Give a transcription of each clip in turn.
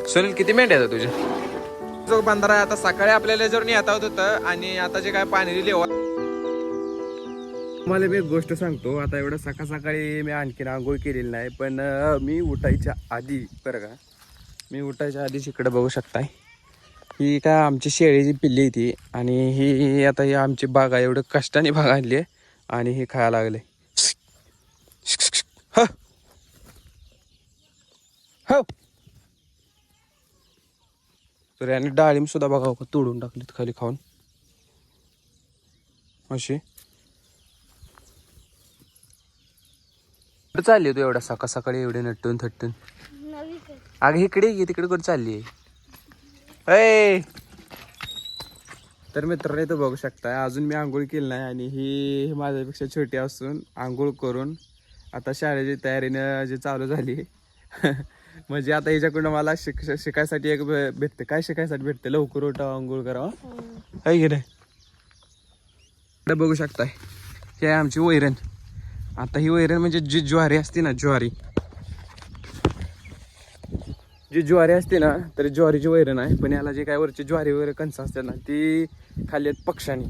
सुनील किती मेंढ्या आहेत तुझ्या? जो बंधारा आहे आता सकाळी आपल्याला जर येता होतं आणि आता जे काय पाणी दिले. मला मी एक गोष्ट सांगतो, आता एवढं सकाळ सकाळी मी आणखीन आंघोळ केलेली नाही, पण मी उठायच्या आधी बरं का, मी उठायच्या आधीच इकडे बघू शकताय, ही काय आमची शेळीची पिल्ली ती आणि ही आता ही आमची बाग आहे, एवढं कष्टाने बाग आणली आहे आणि ही खायला लागले. हो हो तर याने डाळिंब सुद्धा बघा तोडून टाकलीत खाली खाऊन अशी. चालली तू एवढा सकाळ सकाळी एवढे नटून थटून? अगं इकडे ये, तिकडे कुठे चालली आहे? तर मित्रांनो इथं बघू शकताय अजून मी आंघोळ केली नाही आणि ही माझ्यापेक्षा छोटी असून आंघोळ करून आता शाळेची तयारीनं जी चालू झाली. म्हणजे आता हिच्याकडून मला शिकायसाठी एक भेटते. काय शिकायसाठी भेटते? लवकर उठा, आंघोळ करावं, आहे की नाही? बघू शकताय हे आहे आमची वैरण. आता ही वैरण म्हणजे जी ज्वारी असते ना, ज्वारी असते ना, तर ज्वारीची वैरण आहे. पण याला जे काय वरची ज्वारी वगैरे कणसं असतात ना, ती खाल्ली आहेत पक्ष्याने.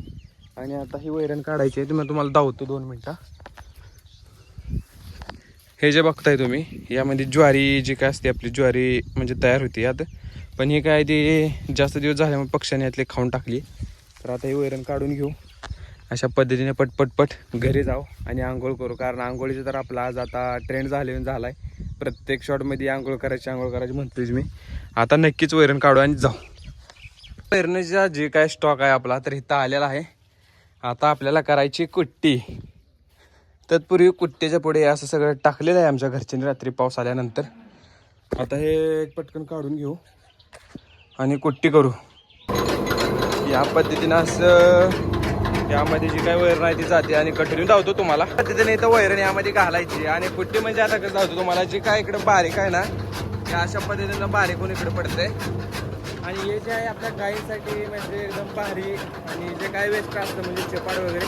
आणि आता ही वैरण काढायची आहे. तुम्हाला दावतो 2 मिनटं. हे जे बघताय तुम्ही, यामध्ये ज्वारी जी काय असते आपली ज्वारी म्हणजे तयार होती यात. पण ही काय ती जास्त दिवस झाल्यामुळे पक्ष्याने यातले खाऊन टाकली. तर आता ही वैरण काढून घेऊ, अशा पद्धतीने पटपट घरी जाऊ आणि आंघोळ करू. कारण आंघोळीचं तर आपला आज आता ट्रेंड झालाय. प्रत्येक शॉटमध्ये आंघोळ करायची म्हणतोय मी. आता नक्कीच वैरण काढू आणि जाऊ. वैरणीचा जे काय स्टॉक आहे आपला तर इथं आलेला आहे. आता आपल्याला करायची कुट्टी. तत्पूर्वी कुट्टीच्या पुढे असं सगळं टाकलेलं आहे आमच्या घरच्यांनी रात्री पाऊस आल्यानंतर. आता हे पटकन काढून घेऊ आणि कुट्टी करू. या पद्धतीनं असं यामध्ये जी काय वैरण आहे ती जाते आणि कटरीन धावतो तुम्हाला पद्धतीने इथं वैरण यामध्ये घालायची. आणि कुट्टी म्हणजे आता कसं धावतो तुम्हाला, जी काय इकडे बारीक आहे ना, त्या अशा पद्धतीनं बारीक होऊन इकडे पडते. आणि हे जे आहे आपल्या गायीसाठी म्हणजे एकदम भारी. आणि जे काय वेस्ट असतं म्हणजे चपाड वगैरे,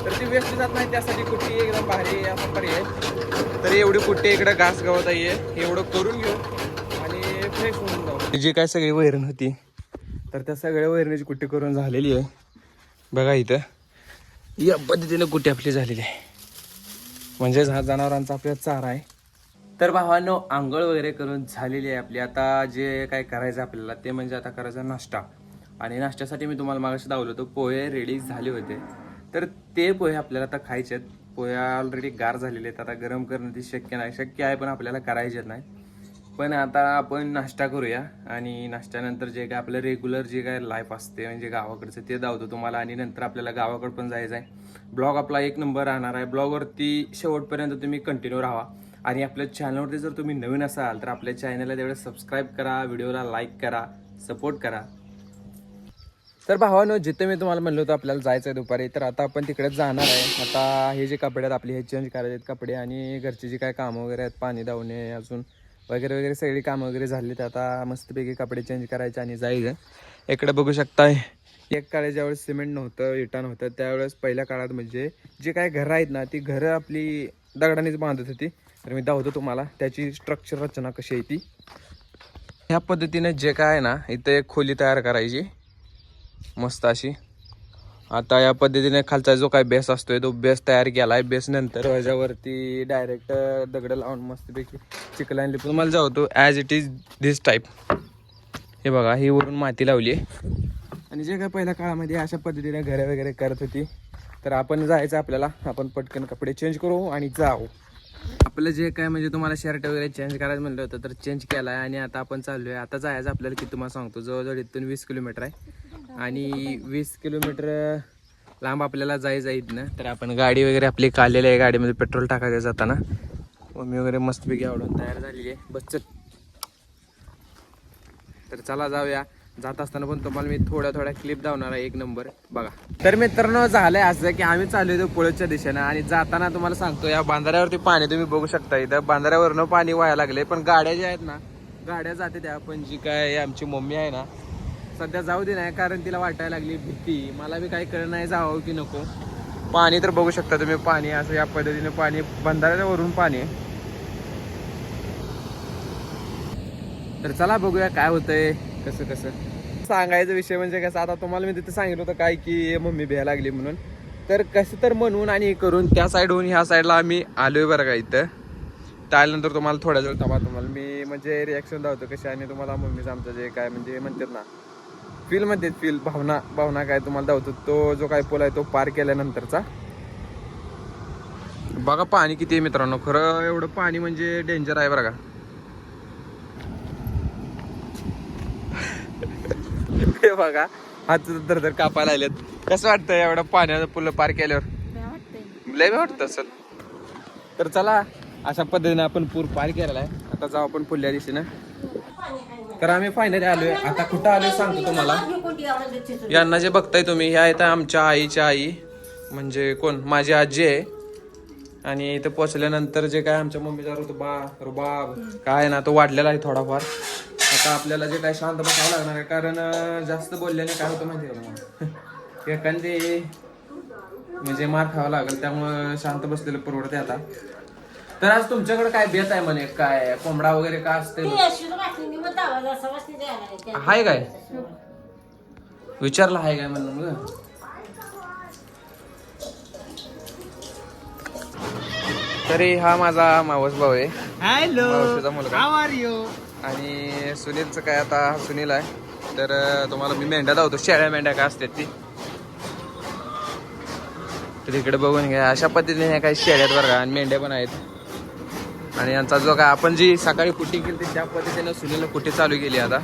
तर ती वेस्ट जात नाही, त्यासाठी कुट्टी एकदम भारी असा पर्याय. तर एवढी कुट्टी इकडे घास गवत आहे, एवढं करून घेऊ आणि फ्रेश होऊन जाऊ. जी काय सगळी वैरण होती तर त्या सगळ्या वैरणीची कुट्टी करून झालेली आहे. बघा इथं या पद्धतीने कुट्टी आपली झालेली आहे. म्हणजेच हा जनावरांचा आपला चारा आहे. तर भावांनो, आंघोळ वगैरे करून झालेली आहे आपली. आता जे काय करायचं आपल्याला ते म्हणजे आता करायचा नाश्ता. आणि नाश्त्यासाठी मी तुम्हाला मागाशी दावलं होतं, पोहे रेडी झाले होते. तर ते पोहे आपल्याला आता खायचे आहेत. पोहे ऑलरेडी गार झालेले आहेत. आता गरम करणं ती शक्य आहे, पण आपल्याला करायचे नाही. पण आता आपण नाश्ता करूया आणि नाश्त्यानंतर जे काय आपलं रेग्युलर जे काय लाईफ असते म्हणजे गावाकडचं ते दावतो तुम्हाला. आणि नंतर आपल्याला गावाकडं पण जायचं आहे. ब्लॉग आपला 1 नंबर राहणार आहे. ब्लॉगवरती शेवटपर्यंत तुम्ही कंटिन्यू राहा. आणि आपल्या चॅनलवरती जर तुम्ही नवीन असाल तर आपल्या चॅनलला तेवढं सबस्क्राईब करा, व्हिडिओला लाईक करा, सपोर्ट करा. तर भावानो, जिथे मी तुम्हाला म्हणलं होतं आपल्याला जायचं आहे दुपारी, तर आता आपण तिकडेच जाणार आहे. आता हे जे कपडे आहेत आपले हे चेंज करायचे आहेत कपडे. आणि घरची जी काय कामं वगैरे आहेत, पाणी धावणे अजून वगैरे सगळी कामं वगैरे झाली. तर आता मस्तपैकी कपडे चेंज करायचे आणि जायचं. इकडे बघू शकताय, एक काळी ज्यावेळेस सिमेंट नव्हतं, इटा नव्हतं, त्यावेळेस पहिल्या काळात म्हणजे जे काय घरं आहेत ना, ती घरं आपली दगडानेच बांधत होती. तर मी दाखवतो तुम्हाला त्याची स्ट्रक्चर रचना कशी आहे ती. ह्या पद्धतीने जे काय आहे ना, इथे एक खोली तयार करायची मस्त अशी. आता या पद्धतीने खालचा जो काय बेस असतोय तो बेस तयार केला आहे. बेस नंतर ह्याच्यावरती डायरेक्ट दगड लावून मस्तपैकी चिखलाने लिपून तुम्हाला जावतो as it is this type. हे बघा, ही वरून माती लावली आहे. आणि जे काय पहिल्या काळामध्ये अशा पद्धतीने घरे वगैरे करत होती. तर आपण जायचं आपल्याला, आपण पटकन कपडे चेंज करू आणि जाऊ. आपलं जे काय म्हणजे तुम्हाला शर्ट वगैरे चेंज करायचं म्हणलं होतं तर चेंज केला आहे. आणि आता आपण चाललो आहे. आता जायचं आपल्याला किती तुम्हाला सांगतो, जवळजवळ इथून 20 किलोमीटर आहे. आणि 20 किलोमीटर लांब आपल्याला जायचं आहे इथनं. तर आपण गाडी वगैरे आपली काढलेली आहे, गाडीमध्ये पेट्रोल टाकायचं जाताना. मम्मी वगैरे मस्तपैकी आवडून तयार झालेली आहे. बस चल, तर चला जाऊया. जात असताना पण तुम्हाला मी थोड्या क्लिप दावणार आहे 1 नंबर बघा. तर मित्रांनो, झालंय असं की आम्ही चालू येतो पुळच्या दिशेनं. आणि जाताना तुम्हाला सांगतो, या बांधाऱ्यावरती पाणी तुम्ही बघू शकता. इथं बांधाऱ्यावरनं पाणी व्हायला लागले. पण गाड्या ज्या आहेत ना, गाड्या जाते त्या. पण जी काय आमची मम्मी आहे ना, सध्या जाऊ दे नाही, कारण तिला वाटायला लागली भीती. मला बी काही कळलं नाही जावं की नको. पाणी तर बघू शकता तुम्ही, पाणी असं या पद्धतीने पाणी, बंधाऱ्यावरून पाणी. तर चला बघूया काय होतंय कसं कसं. सांगायचा विषय म्हणजे कसं, आता तुम्हाला मी तिथे सांगितलं होतं काय की मम्मी भ्यायला लागली म्हणून, तर कसं तर म्हणून आणि हे करून त्या साईडहून ह्या साईडला आम्ही आलोय बरं का. इथं त्यानंतर तुम्हाला थोड्या वेळ थांबा, तुम्हाला मी म्हणजे रिॲक्शन दावतो कशी, आणि तुम्हाला मम्मीचं आमचं जे काय म्हणजे म्हणतात ना फील म्हणतात, फील भावना भावना काय तुम्हाला दावतो. तो जो काय पूल आहे तो पार केल्यानंतरचा बघा पाणी किती आहे मित्रांनो. खरं एवढं पाणी म्हणजे डेंजर आहे बरं का. हे बघा हात धर कापायला आलेत. कसं वाटतं एवढं पाण्याचं पूल पार केल्यावर? लय वाटतं असेल. तर चला अशा पद्धतीने आपण पूर पार केलेला आहे. आता जाऊ आपण पुढल्या दिशेनं. तर आम्ही फायनली आलोय. आता कुठं आलोय सांगतो तुम्हाला. यांना जे बघताय तुम्ही ह्या आहेत आमच्या आईच्या आई, म्हणजे कोण माझी आजी आहे. आणि इथं पोचल्यानंतर जे काय आमच्या मम्मीचा रुबाब काय ना तो वाढलेला आहे थोडाफार. आता आपल्याला जे काय शांत बसावं लागणार आहे, कारण जास्त बोलल्याने काय होतं माहिती आहे का, एखादी म्हणजे मार खावा लागेल. त्यामुळं शांत बसलेलं परवडते आता. तर आज तुमच्याकडे काय बेत आहे म्हणे, काय कोंबडा वगैरे काय असते? हाय काय विचारलं, हाय काय म्हणून ग. तरी हा माझा मावस भाऊ आहे. हॅलो, मावशीचा मुलगा. How are you? आणि सुनीलचं काय, आता हा सुनील आहे. तर तुम्हाला मी मेंढ्या धावतो, शेळ्या मेंढ्या काय असतात ती. तर इकडे बघून घ्या अशा पद्धतीने ह्या काही शेळ्यात बरं का, आणि मेंढ्या पण आहेत. आणि यांचा जो काय आपण जी सकाळी कुटी केली त्या पद्धतीने सुनीलनं कुटी चालू केली. आता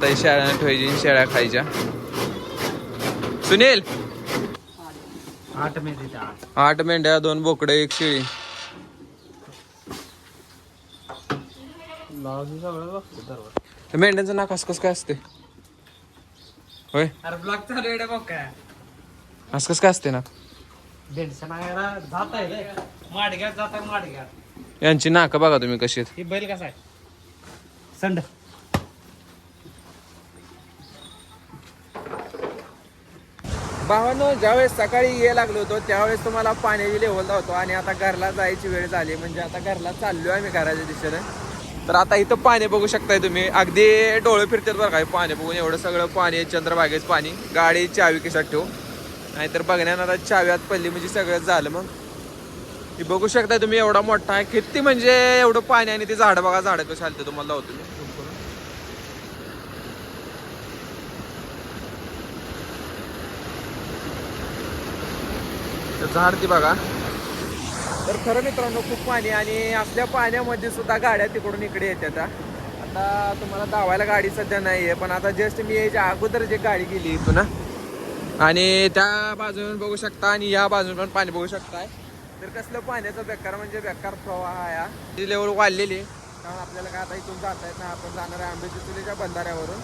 ही शेळ्या ठेवायची, शेळ्या खायच्या. सुनील 8 मेंढ्या, 2 बोकडे, 1 शेळी. मेंढ्यांचं नाक असं कसं काय असते होय? अरे ब्लॉक चालू आहे बघ काय. असं कसं काय असते ना? बेडच्या नागाला जात आहे रे, माडग्यात जात आहे माडग्यात. यांची नाक बघा तुम्ही कशी आहेत. ही बैल कसा आहे संड. भावानो, ज्यावेळेस सकाळी ये लागलो होतो त्यावेळेस तुम्हाला पाण्याची लेवल होतो, आणि आता घरला जायची वेळ झाली. म्हणजे आता घरला चाललोय आम्ही घराच्या दिशेने. तर आता इथं पाणी बघू शकताय तुम्ही, अगदी डोळे फिरतात बरं काय पाणी बघून. एवढं सगळं पाणी, चंद्रभागेच पाणी. गाडी चावी खिशात ठेवू, नाहीतर बघण्यानं आता चावी आत पडली म्हणजे सगळंच झालं. मग हे बघू शकताय तुम्ही, एवढा मोठा आहे किती, म्हणजे एवढं पाणी. आणि ते झाडं बघा, झाडं कशी आलते तुम्हाला लावतो मी. झाड ती बघा. तर खरं मित्रांनो खूप पाणी, आणि असल्या पाण्यामध्ये सुद्धा गाड्या तिकडून इकडे येतात. आता तुम्हाला धावायला गाडी सध्या नाही आहे, पण आता जस्ट मी याच्या अगोदर जे गाडी गेली इथून, आणि त्या बाजून बघू शकता आणि या बाजून पण पाणी बघू शकताय. तर कसलं पाण्याचा बेकार म्हणजे बेकार प्रवाह आहे. ती लेवल वाढलेली आहे, कारण आपल्याला काय आता इथून जाता येत नाही. आपण जाणार आहे आंब्याच्या चुलीच्या बंधाऱ्यावरून.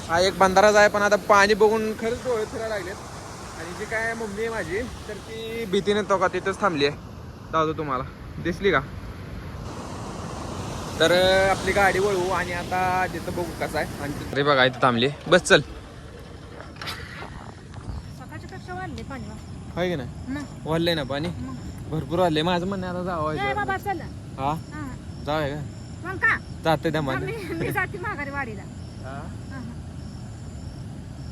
हा एक बंधाराच आहे, पण आता पाणी बघून खरंच डोळे फिरायला लागलेत. आणि जी काय मम्मी आहे माझी, तर ती भीतीने तो का तिथंच थांबली आहे. दादू तुम्हाला दिसली का? तर आपली गाडी वळवू आणि आता तिथं बघू कसं आहे. आणि तिथे बघा इथं थांबली. बस चल. आहे की नाही वाढलंय ना पाणी, भरपूर वाढलंय. माझं म्हणणं आता जावं. हा जाऊया का? जाते दमान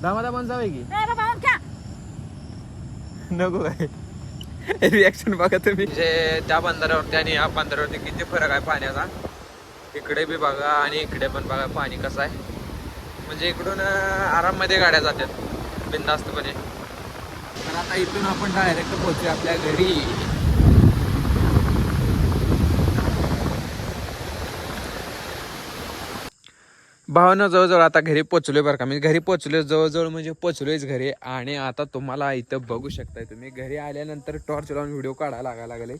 दामादामान जाऊया की नको काय. रिॲक्शन बघा तुम्ही, म्हणजे त्या बंधाऱ्यावरती आणि या बंधाऱ्यावरती किती फरक आहे पाण्याचा. इकडे बी बघा आणि इकडे पण बघा पाणी कसं आहे. म्हणजे इकडून आराममध्ये गाड्या जातात बिनधास्तपणे. तर आता इथून आपण डायरेक्ट पोहोचूया आपल्या घरी. भावानं जवळजवळ आता घरी पोचलोय बरं का. मी घरी पोचलोय, जवळजवळ म्हणजे पोचलोयच घरी. आणि आता तुम्हाला इथं बघू शकताय तुम्ही, घरी आल्यानंतर टॉर्च लावून व्हिडिओ काढायला लागायला लागले.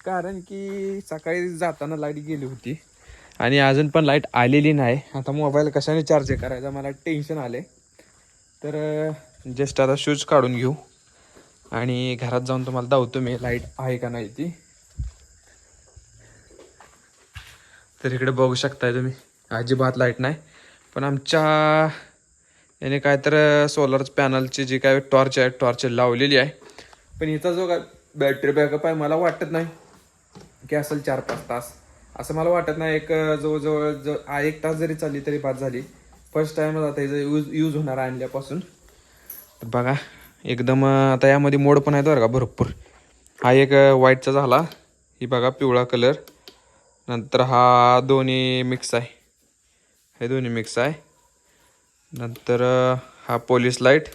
कारण की सकाळी जाताना लाईट गेली होती आणि अजून पण लाईट आलेली नाही. आता मोबाईल कशाने चार्ज करायचा मला टेन्शन आले. तर जस्ट आता शूज काढून घेऊ आणि घरात जाऊन तुम्हाला दावतो मी लाईट आहे का नाही ती. तर इकडे बघू शकताय तुम्ही, अजिबात लाईट नाही. पण आमच्या याने काय तर सोलर पॅनलची जी काय टॉर्च आहे, टॉर्च लावलेली आहे. पण हिचा जो काय बॅटरी बॅकअप आहे मला वाटत नाही की असेल 4-5 तास. असं मला वाटत नाही एक जवळजवळ 1 तास जरी चालली तरी बाद झाली. फर्स्ट टाइमच आता याचा यूज होणार आहे आणल्यापासून. तर बघा एकदम आता यामध्ये मोड पण आहेत बरं का भरपूर. हा एक व्हाईटचा झाला, ही बघा पिवळा कलर, नंतर हा दोन्ही मिक्स आहे, हे दोन्ही मिक्स आहे, नंतर हा पोलीस लाईट,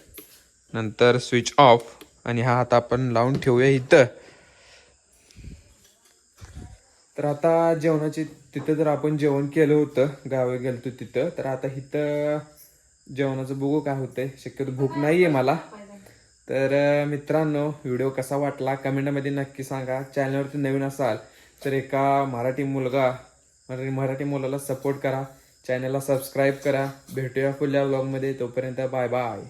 नंतर स्विच ऑफ, आणि हा आता आपण लावून ठेवूया इथं. तर आता जेवणाची तिथं जर आपण जेवण केलं होतं गावी गेलो तिथं, तर आता इथं जेवणाचं बघू काय होतंय. शक्यतो भूक नाही आहे मला. तर मित्रांनो व्हिडिओ कसा वाटला कमेंटमध्ये नक्की सांगा. चॅनलवरती नवीन असाल तर एका मराठी मुलाला सपोर्ट करा, चॅनलला सबस्क्राईब करा. भेटूया पुढल्या व्लॉगमध्ये. तोपर्यंत बाय बाय.